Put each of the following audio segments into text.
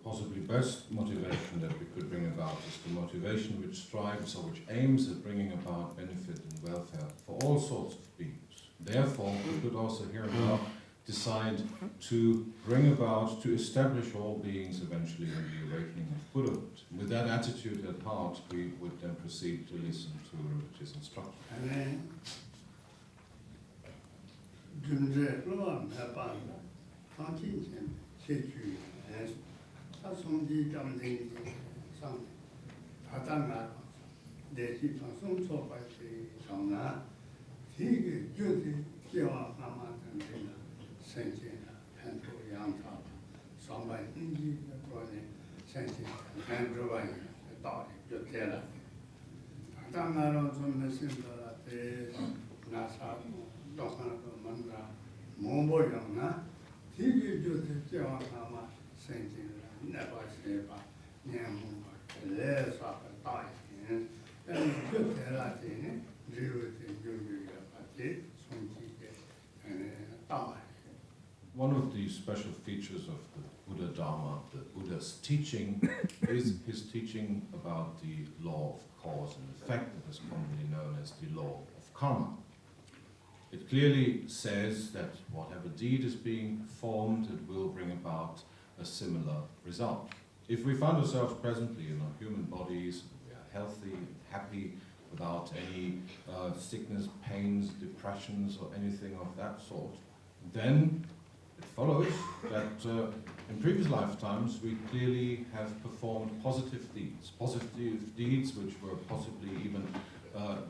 Possibly best motivation that we could bring about is the motivation which strives or which aims at bringing about benefit and welfare for all sorts of beings. Therefore, we could also here and now decide to bring about, to establish all beings eventually in the awakening of Buddhahood. With that attitude at heart, we would then proceed to listen to religious instruction. One of the special features of the Buddha Dharma, the Buddha's teaching, is his teaching about the law of cause and effect that is commonly known as the law of karma. It clearly says that whatever deed is being performed, it will bring about a similar result. If we find ourselves presently in our human bodies, we are healthy and happy, without any sickness, pains, depressions, or anything of that sort, then it follows that in previous lifetimes we clearly have performed positive deeds which were possibly even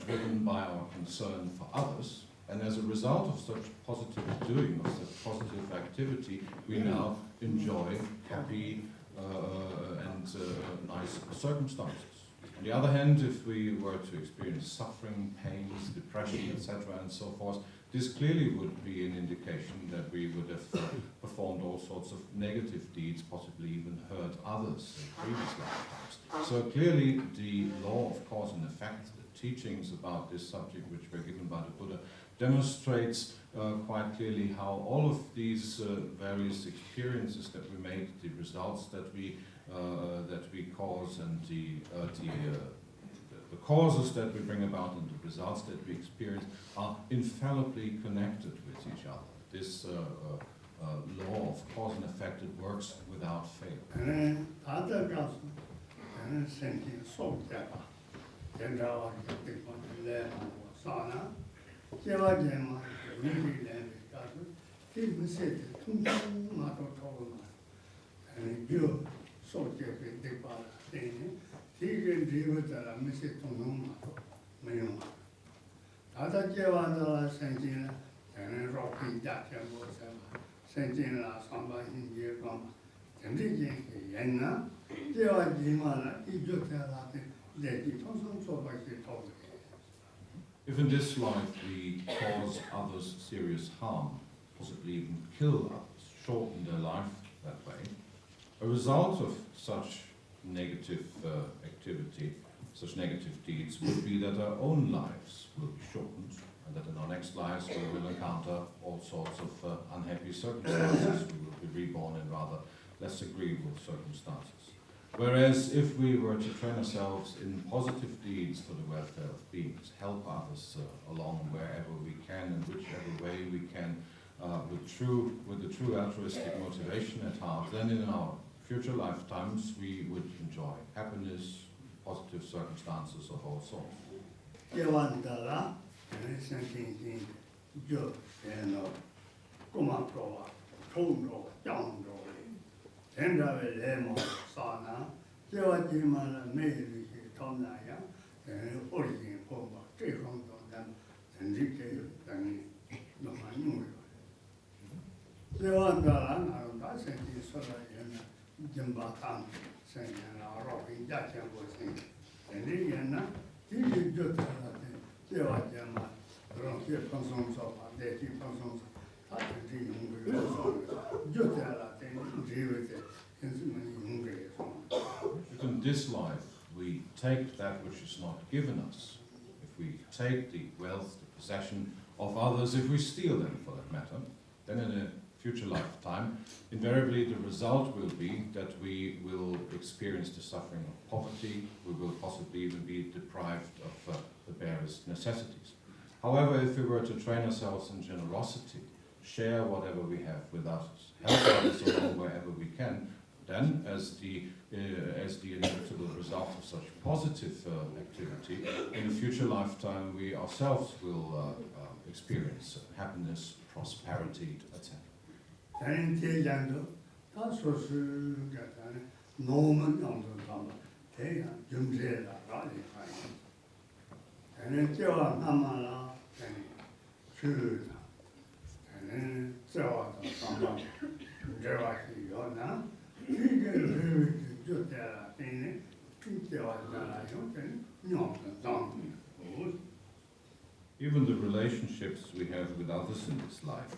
driven by our concern for others. And as a result of such positive doing, of such positive activity, we now enjoy happy and nice circumstances. On the other hand, if we were to experience suffering, pains, depression, etc., and so forth, this clearly would be an indication that we would have performed all sorts of negative deeds, possibly even hurt others in previous lifetimes. So clearly the law of cause and effect, the teachings about this subject which were given by the Buddha, demonstrates quite clearly how all of these various experiences that we make, the results that we cause, and the causes that we bring about and the results that we experience are infallibly connected with each other. This law of cause and effect, it works without fail. If in this life we cause others serious harm, possibly even kill others, shorten their life that way, a result of such negative activity, such negative deeds, would be that our own lives will be shortened, and that in our next lives we will encounter all sorts of unhappy circumstances. We will be reborn in rather less agreeable circumstances. Whereas if we were to train ourselves in positive deeds for the welfare of beings, help others along wherever we can and whichever way we can, with the true altruistic motivation at heart, then in our future lifetimes we would enjoy happiness, positive circumstances of all sorts. If in this life we take that which is not given us, if we take the wealth, the possession of others, if we steal them for that matter, then in a future lifetime, invariably the result will be that we will experience the suffering of poverty, we will possibly even be deprived of the barest necessities. However, if we were to train ourselves in generosity, share whatever we have with others, help others along wherever we can, then as the inevitable result of such positive activity, in a future lifetime we ourselves will experience happiness, prosperity, etc. Even the relationships we have with others in this life,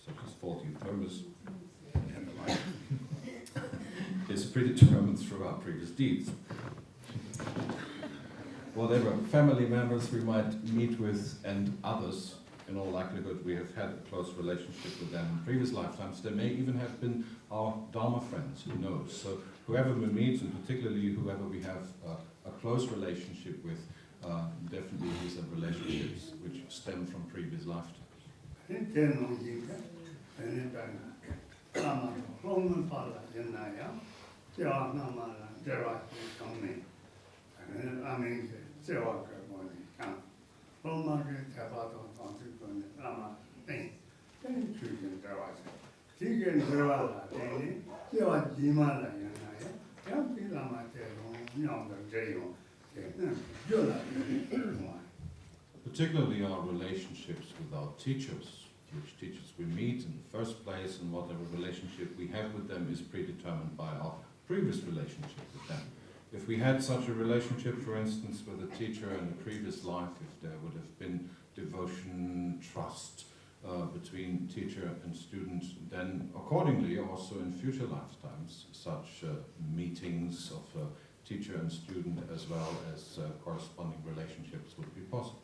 such as faulty thermos and the like, is predetermined through our previous deeds. Whatever family members we might meet with and others, in all likelihood we have had a close relationship with them in previous lifetimes. They may even have been our Dharma friends, who knows. So whoever we meet, and particularly whoever we have a close relationship with, definitely these are relationships which stem from previous lifetimes. Particularly our relationships with our teachers, which teachers we meet in the first place, and whatever relationship we have with them is predetermined by our previous relationship with them. If we had such a relationship, for instance, with a teacher in a previous life, if there would have been devotion, trust between teacher and student, then accordingly also in future lifetimes such meetings of teacher and student as well as corresponding relationships would be possible.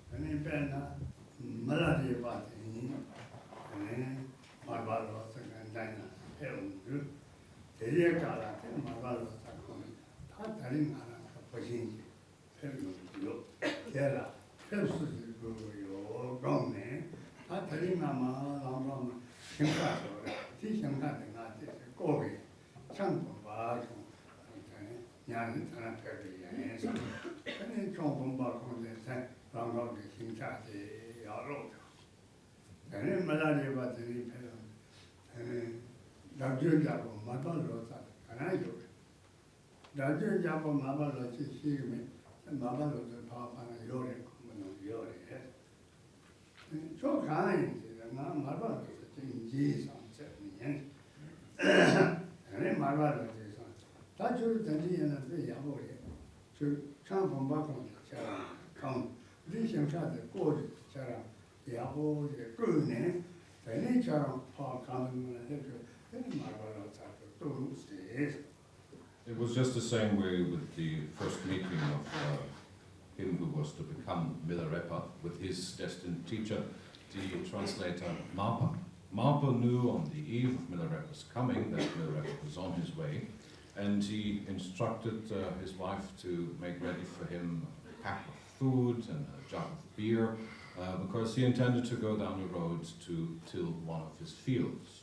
It was just the same way with the first meeting of him who was to become Milarepa with his destined teacher, the translator Marpa. Marpa knew on the eve of Milarepa's coming that Milarepa was on his way, and he instructed his wife to make ready for him a pack of food and a jug of beer, because he intended to go down the road to till one of his fields,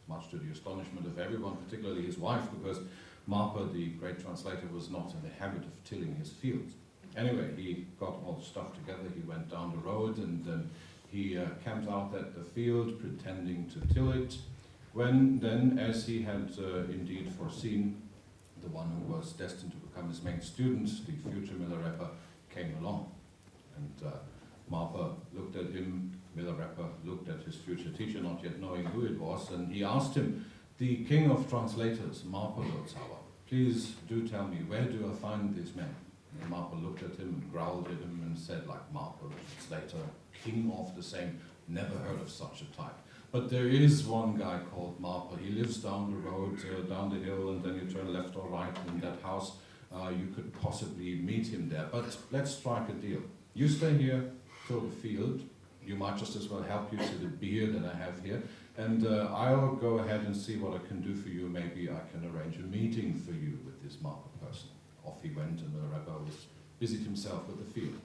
much to the astonishment of everyone, particularly his wife, because Marpa, the great translator, was not in the habit of tilling his fields. Anyway, he got all the stuff together, he went down the road, and he camped out at the field, pretending to till it, when then, as he had indeed foreseen, the one who was destined to become his main student, the future Milarepa, came along. And Marpa looked at him, Milarepa looked at his future teacher, not yet knowing who it was, and he asked him, "The king of translators, Marpa Lotsawa, please do tell me, where do I find this man?" And Marpa looked at him and growled at him and said, like, "Marpa, translator, king of the same, never heard of such a type. But there is one guy called Marpa, he lives down the road, down the hill, and then you turn left or right in that house. you could possibly meet him there. But let's strike a deal. You stay here till the field. You might just as well help you to the beer that I have here. And I'll go ahead and see what I can do for you. Maybe I can arrange a meeting for you with this Marpa person. Off he went, and Milarepa was busied himself with the field.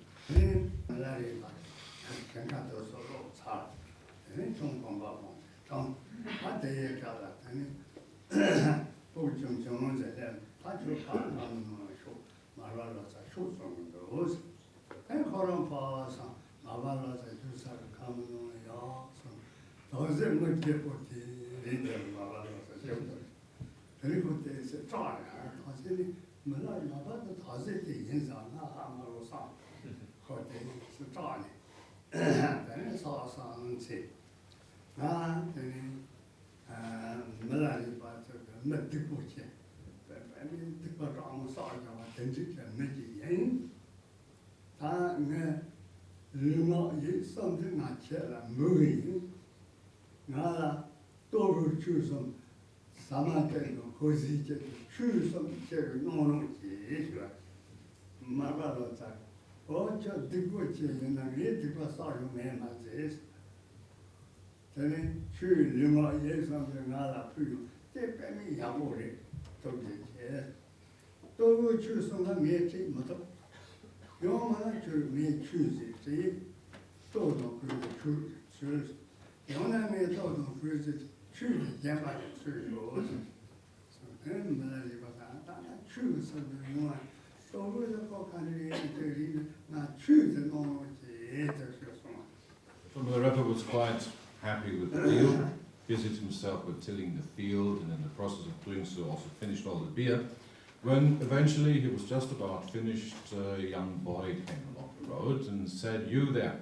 Milarepa was quite happy with the deal, busied himself with tilling the field, and in the process of doing so also finished all the beer. When eventually he was just about finished, a young boy came along the road and said, "You there,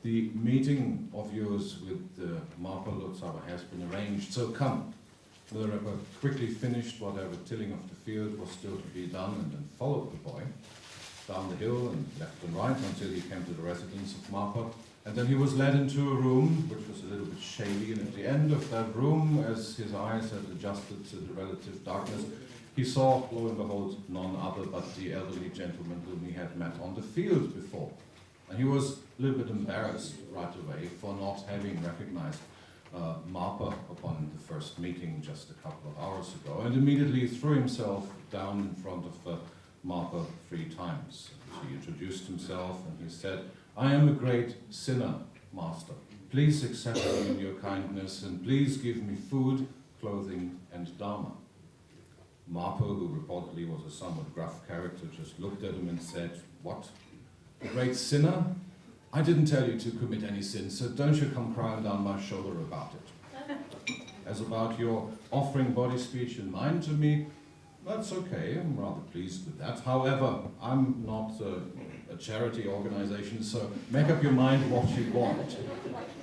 the meeting of yours with Marpa Lotsava has been arranged, so come." Milarepa quickly finished whatever tilling of the field was still to be done, and then followed the boy down the hill and left and right until he came to the residence of Marpa. And then he was led into a room which was a little bit shady, and at the end of that room, as his eyes had adjusted to the relative darkness, he saw, lo and behold, none other but the elderly gentleman whom he had met on the field before. And he was a little bit embarrassed right away for not having recognized Marpa upon the first meeting just a couple of hours ago, and immediately threw himself down in front of Marpa 3 times. He introduced himself and he said, "I am a great sinner, Master. Please accept me in your kindness, and please give me food, clothing, and Dharma." Marpa, who reportedly was a somewhat gruff character, just looked at him and said, "What? A great sinner? I didn't tell you to commit any sin, so don't you come crying down my shoulder about it. As about your offering body, speech, and mind to me, that's okay, I'm rather pleased with that. However, I'm not a charity organization, so make up your mind what you want.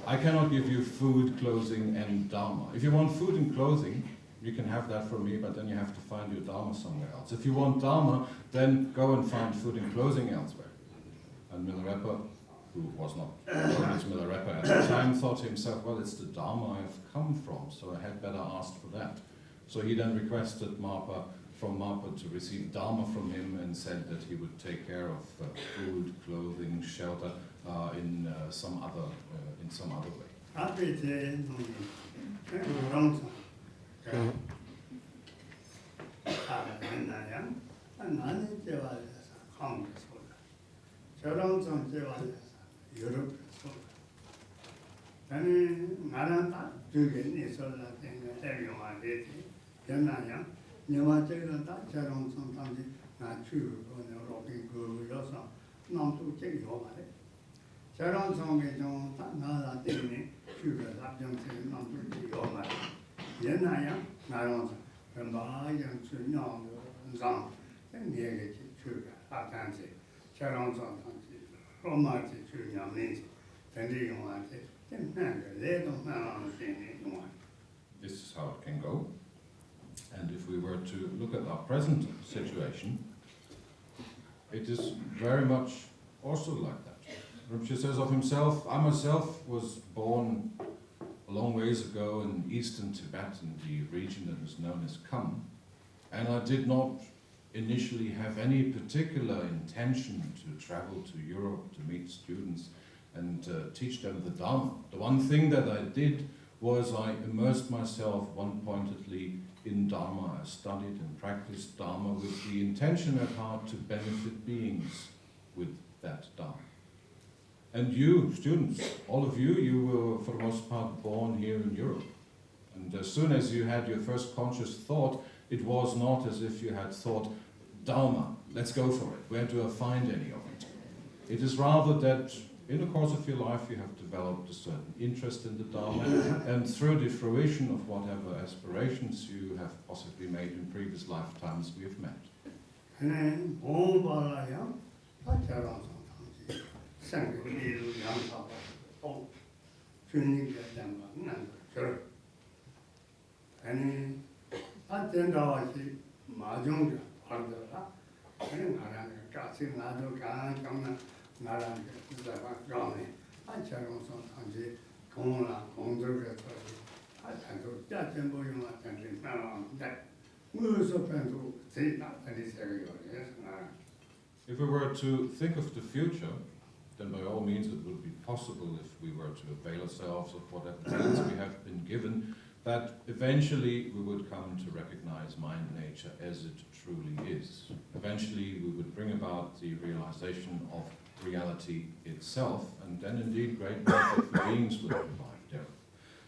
I cannot give you food, clothing, and Dharma. If you want food and clothing, you can have that from me, but then you have to find your Dharma somewhere else. If you want Dharma, then go and find food and clothing elsewhere." And Milarepa, who was not known as Milarepa at the time, thought to himself, "Well, it's the Dharma I've come from, so I had better ask for that." So he then requested from Marpa to receive Dharma from him, and said that he would take care of food, clothing, shelter in some other way. This is how it can go. And if we were to look at our present situation, it is very much also like that. Rinpoche says of himself, "I myself was born a long ways ago in eastern Tibet, in the region that is known as Kham, and I did not initially have any particular intention to travel to Europe to meet students and teach them the Dharma. The one thing that I did was I immersed myself one-pointedly in Dharma. I studied and practiced Dharma with the intention at heart to benefit beings with that Dharma. And you, students, all of you, you were for the most part born here in Europe. And as soon as you had your first conscious thought, it was not as if you had thought, Dharma, let's go for it. Where do I find any of it? It is rather that in the course of your life you have developed a certain interest in the Dharma, and through the fruition of whatever aspirations you have possibly made in previous lifetimes, we have met. If we were to think of the future, then by all means it would be possible, if we were to avail ourselves of whatever talents we have been given, that eventually we would come to recognize mind nature as it truly is. Eventually we would bring about the realization of reality itself, and then indeed great benefit for beings would arrive there.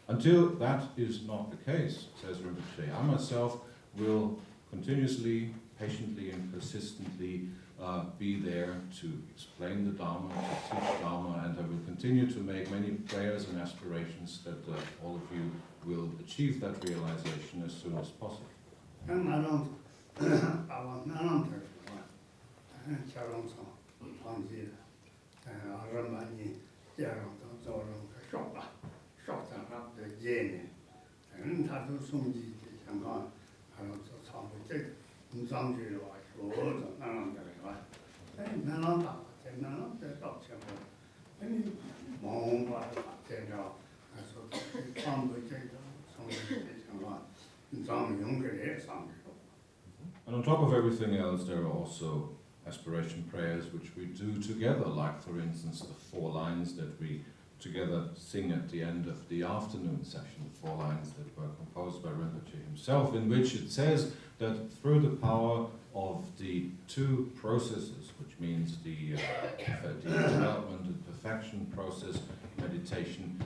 Until that is not the case, says Rinpoche, I myself will continuously, patiently and persistently be there to explain the Dharma, to teach Dharma, and I will continue to make many prayers and aspirations that all of you will achieve that realization as soon as possible. And on top of everything else, there are also aspiration prayers which we do together, like for instance the 4 lines that we together sing at the end of the afternoon session, the 4 lines that were composed by Rinpoche himself, in which it says that through the power of the 2 processes, which means the development and perfection process, meditation,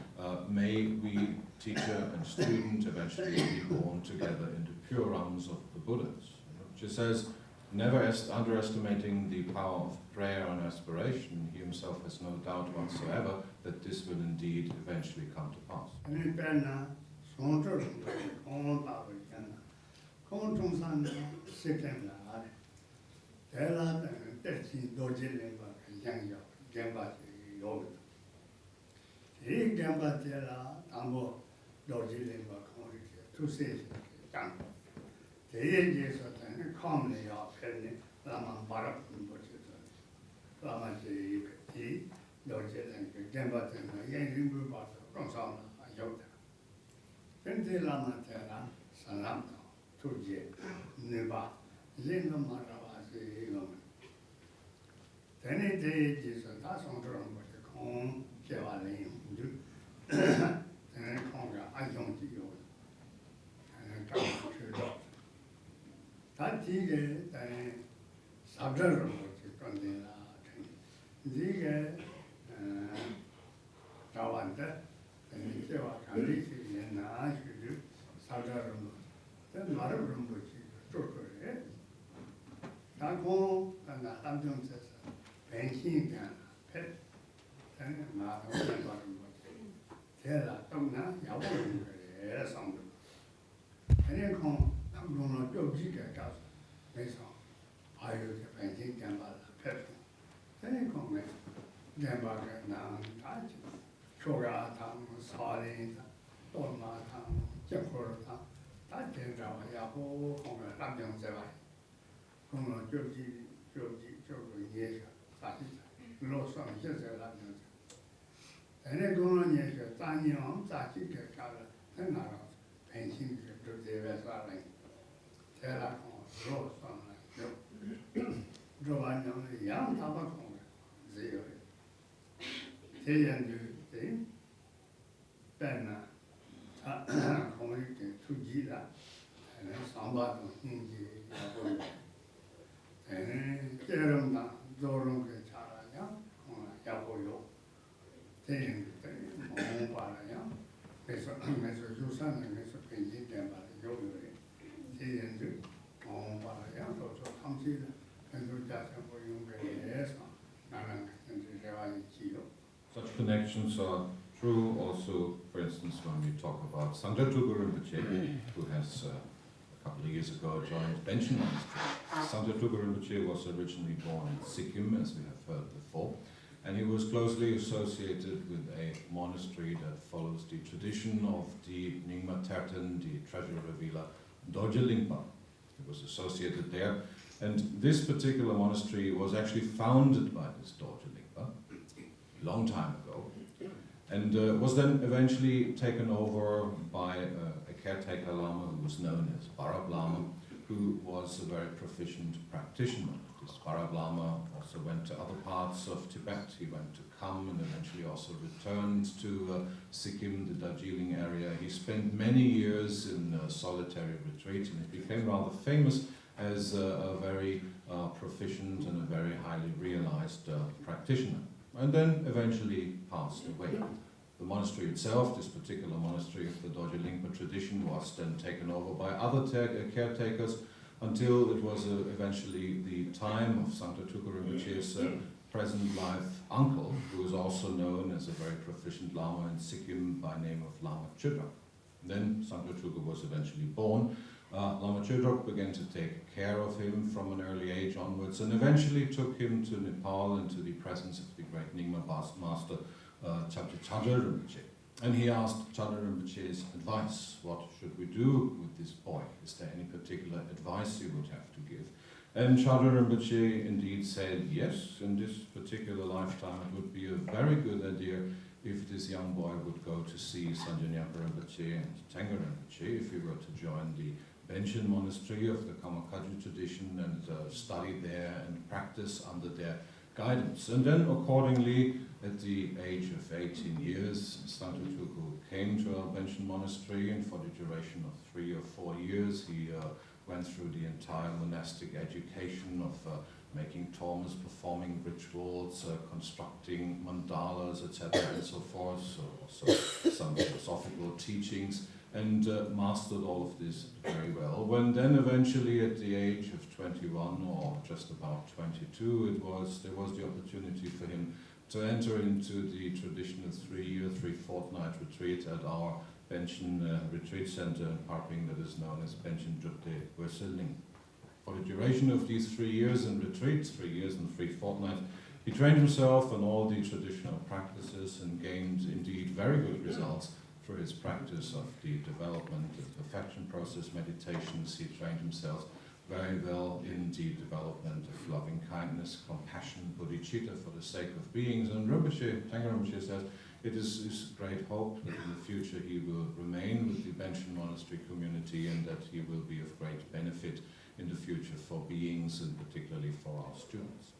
may we, teacher and student, eventually be born together in the pure arms of the Buddhas. Which says, never underestimating the power of prayer and aspiration, he himself has no doubt whatsoever that this will indeed eventually come to pass. young Tabaco, zero. They and you, then community to Gila, and then somebody in the and Jerome, Zorum, Charaya, Yaboyo, saying, Montpalaya, Mr. Jusan and Mr. Pinky, and Yoyo, they and you, Montpalaya, so come see and do that for you, yes, and the Such connections are true also, for instance, when we talk about Sangter Rinpoche, who has a couple of years ago joined Benchen Monastery. Sangter Rinpoche was originally born in Sikkim, as we have heard before, and he was closely associated with a monastery that follows the tradition of the Nyingma Terten, the treasure revealer, Dorje Lingpa. He was associated there, and this particular monastery was actually founded by this Dorje Lingpa a long time ago, and was then eventually taken over by a caretaker Lama who was known as Barab Lama, who was a very proficient practitioner. This Barab Lama also went to other parts of Tibet. He went to Kham and eventually also returned to Sikkim, the Darjeeling area. He spent many years in solitary retreat, and he became rather famous as a very proficient and a very highly realized practitioner, and then eventually passed away. The monastery itself, this particular monastery of the Dorje Lingpa tradition, was then taken over by other caretakers until it was eventually the time of Sangter Rinpoche's present life uncle, who was also known as a very proficient Lama in Sikkim by name of Lama Chödrok. Then Sangter was eventually born. Lama Chödrok began to take care of him from an early age onwards, and eventually took him to Nepal and to the presence of the great Nyingma master, Kyabje Rinpoche. And he asked Kyabje Rinpoche's advice. What should we do with this boy? Is there any particular advice you would have to give? And Kyabje Rinpoche indeed said, yes, in this particular lifetime it would be a very good idea if this young boy would go to see Sanjanyapa Rinpoche and Tenga Rinpoche, if he were to join the Benchen monastery of the Kamakaju tradition and study there and practice under their guidance. And then accordingly, at the age of 18 years, Sangter came to our Benchen monastery, and for the duration of 3 or 4 years he went through the entire monastic education of making tormas, performing rituals, constructing mandalas, etc. and so forth, so also some philosophical teachings, and mastered all of this very well. When then eventually at the age of 21 or just about 22, there was the opportunity for him to enter into the traditional 3-year, 3-fortnight retreat at our Benchen retreat center in Parping that is known as Benchen Jutte Werseling. For the duration of these 3 years in retreats, 3 years and 3 fortnights, he trained himself on all the traditional practices and gained indeed very good results through his practice of the development and perfection process meditations. He trained himself very well in the development of loving kindness, compassion, bodhicitta for the sake of beings. And Tenga Rinpoche says it is his great hope that in the future he will remain with the Benchen monastery community and that he will be of great benefit in the future for beings and particularly for our students.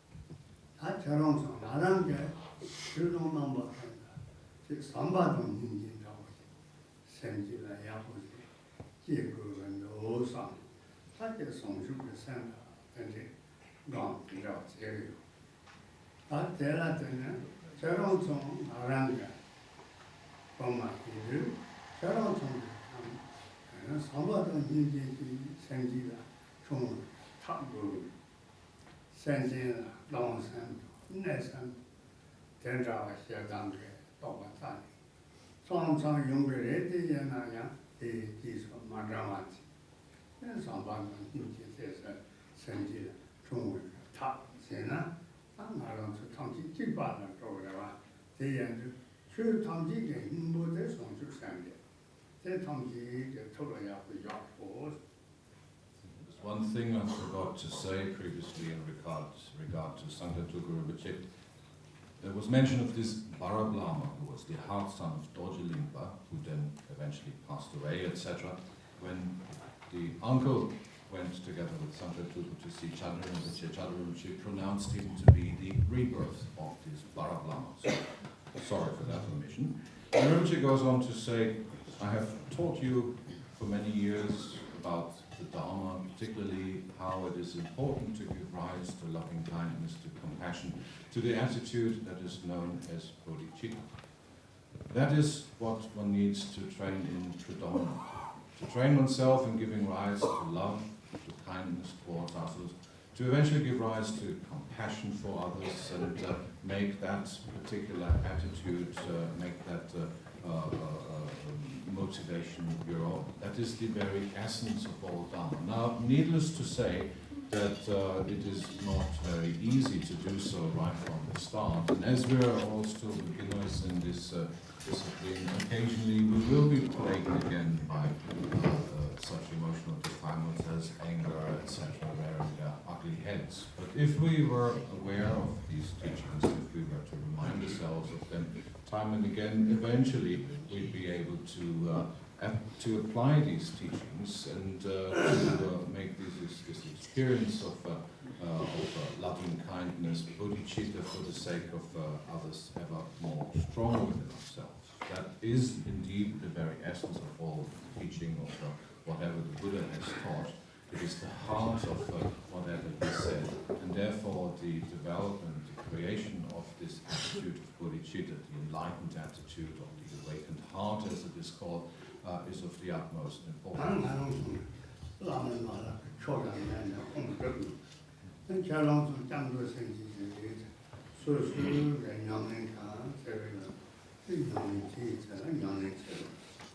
One thing I forgot to say previously in regard to Sangter Rinpoche. There was mention of this Barab Lama, who was the half son of Dorje Lingpa, who then eventually passed away, etc. When the uncle went together with Sangter Tulku to see Kyabje Tenga Rinpoche pronounced him to be the rebirth of this Lama. So, sorry for that omission. And Rinpoche goes on to say, I have taught you for many years about the Dharma, particularly how it is important to give rise to loving kindness, to compassion, to the attitude that is known as bodhicitta. That is what one needs to train in predominant. To train oneself in giving rise to love, to kindness towards others, to eventually give rise to compassion for others and make that particular attitude, make that motivation your own. That is the very essence of all Dharma. Now, needless to say that it is not very easy to do so right from the start. And as we are all still beginners in this discipline, occasionally we will be plagued again by such emotional defilements as anger, etc., wearing ugly heads. But if we were aware of these teachings, if we were to remind ourselves of them time and again, eventually we'd be able to apply these teachings and to make this experience of loving kindness, bodhicitta for the sake of others, ever more strong within ourselves. That is indeed the very essence of all teaching of whatever the Buddha has taught. It is the heart of whatever he said, and therefore the development, the creation of this attitude of bodhicitta, the enlightened attitude of the awakened heart, as it is called, is of the utmost importance.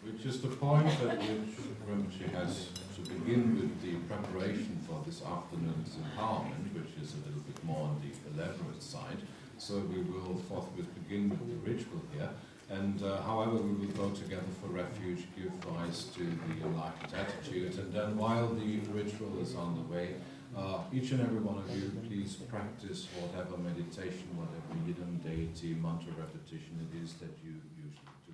Which is the point at which Rinpoche has to begin with the preparation for this afternoon's empowerment, which is a little bit more on the elaborate side. So we will forthwith begin with the ritual here. And however, we will go together for refuge, give rise to the enlightened attitude, and then while the ritual is on the way, each and every one of you, please practice whatever meditation, whatever yidam, deity, mantra repetition it is that you usually do.